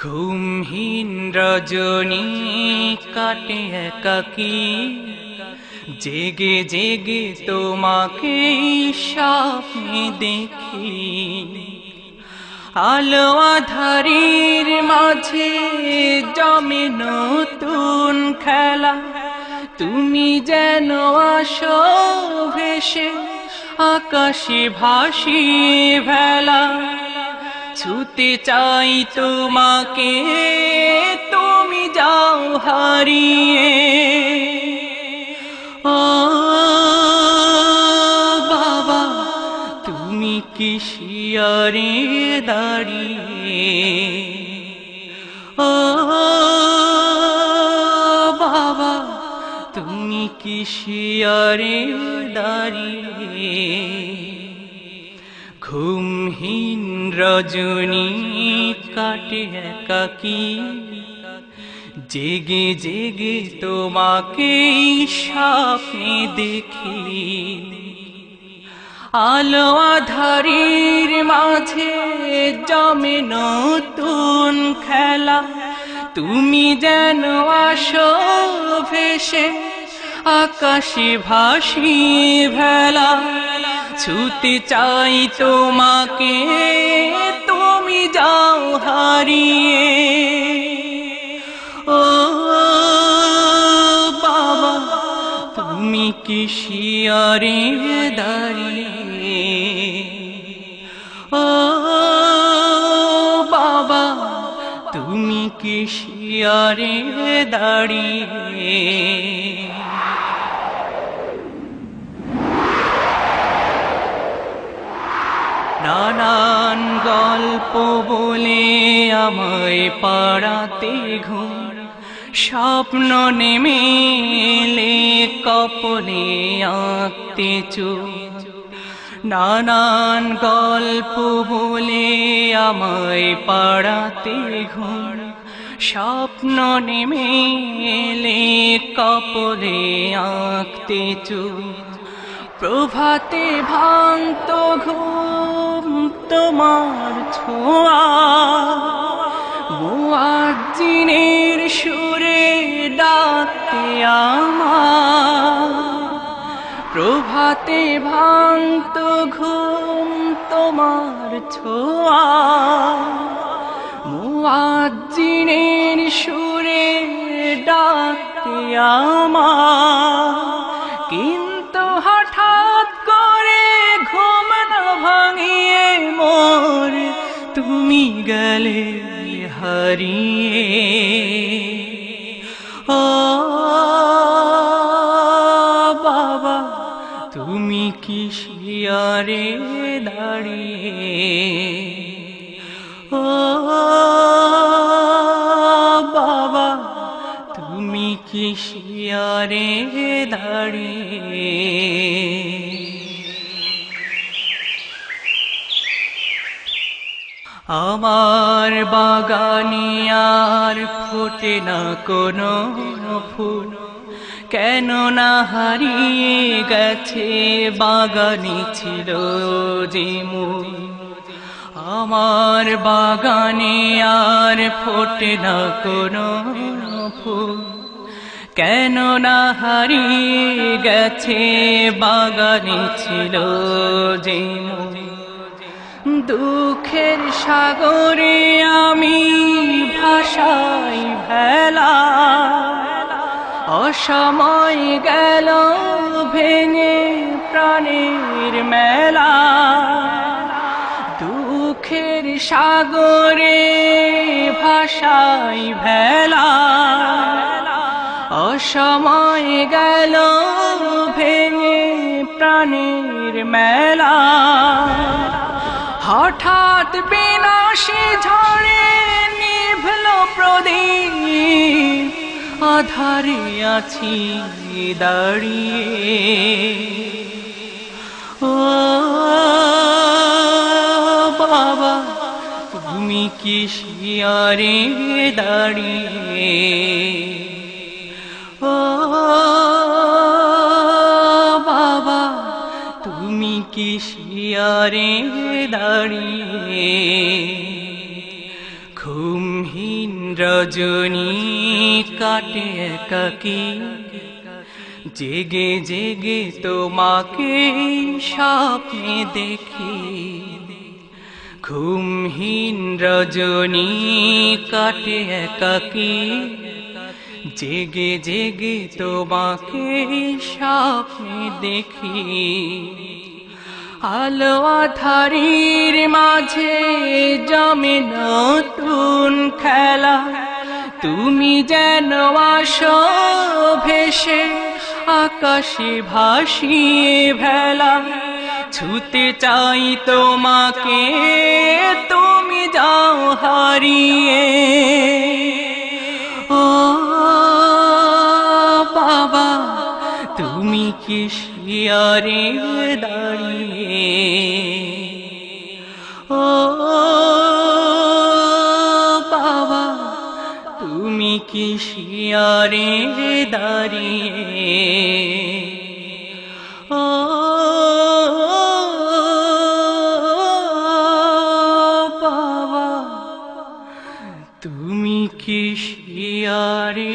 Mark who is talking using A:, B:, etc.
A: ঘুমহীন রজনী কাটে একাকী, জেগে জেগে তোমাকে স্বপ্নে দেখি। আলো আঁধারির মাঝে জমে নতুন খেলা, তুমি যেন আসো ভেসে আকাশে ভাসি ভেলা। ছুতে চাই তোমাকে, তুমি যাও হারিয়ে। ও বাবা, তুমি কি শিয়রে দাঁড়িয়ে? ও বাবা, তুমি কি শিয়রে দাঁড়িয়ে? ঘুমহীন রজনী কাটে একাকী, জেগে জেগে তোমাকে স্বপ্নে দেখি। আলো আঁধারির মাঝে জমে নতুন খেলা, তুমি যেন আসো ভেসে আকাশে ভাসি ভেলা। ছুতে চাই তোমাকে, তুমি যাও হারিয়ে। ও বাবা, তুমি কি শিয়রে দাঁড়িয়ে? ও বাবা, তুমি কি শিয়রে দাঁড়িয়ে? নানান গল্প বলে আমায় পাড়াতে ঘুম, স্বপ্ন নেমে এলে কপলে আঁকতে চোখ। নানান গল্প বলে আমায় পাড়াতে ঘুম, স্বপ্ন নেমে এলে কপলে আঁকতে চোখ। প্রভাতে ভাঙত ঘুম তোমার ছোঁয়া, মুয়াজ্জিনের সুরে ডাকতে আমার। প্রভাতে ভাঙত ঘুম তোমার ছোঁয়া, মুয়াজ্জিনের সুরে ডাকতে আমার। কিন্তু হঠাৎ করে ঘুম না ভাঙিয়ে মোর তুমি গেলে হারিয়ে। ও বাবা, তুমি কি শিয়রে দাঁড়িয়ে? ও বাবা, তুমি কি শিয়রে দাঁড়িয়ে? আমার বাগানে আর ফোটে না কোনো ফুল, কেন না হারিয়ে গেছে বাগানে ছিল যে মূল। আমার বাগানে আর ফোটে না কোনো ফুল, কেন না হারিয়ে গেছে বাগানে ছিল যে মূল। দুঃখের সাগরে আমি ভাসাই ভেলা, অসময় গেল ভেঙে প্রাণের মেলা। দুঃখের সাগরে ভাসাই ভেলা, অসময় গেল ভেঙে প্রাণের মেলা। হঠাৎ বিনাশী ঝড়ে নিভল প্রদীপ, আধারে আছি দাঁড়িয়ে। ও বাবা, তুমি কি শিয়রে দাঁড়িয়ে? ও বাবা, তুমি কি শিয়রে দাঁড়িয়ে? ঘুমহীন রজনী কাটে একাকী, জেগে জেগে তোমাকে স্বপ্নে দেখি। ঘুমহীন রজনী কাটে একাকী, জেগে জেগে তোমাকে স্বপ্নে দেখি। আলো আঁধারির মাঝে জমে নতুন খেলা, তুমি যেন আসো ভেসে আকাশে ভাসিয়ে ভেলা। ছুতে চাই তোমাকে, তুমি যাও হারিয়ে। ও বাবা, তুমি কি শিয়ারে দাঁড়িয়ে? ও বাবা, তুমি কি শিয়ারে দাঁড়িয়ে? ও বাবা, তুমি কি শিয়ারে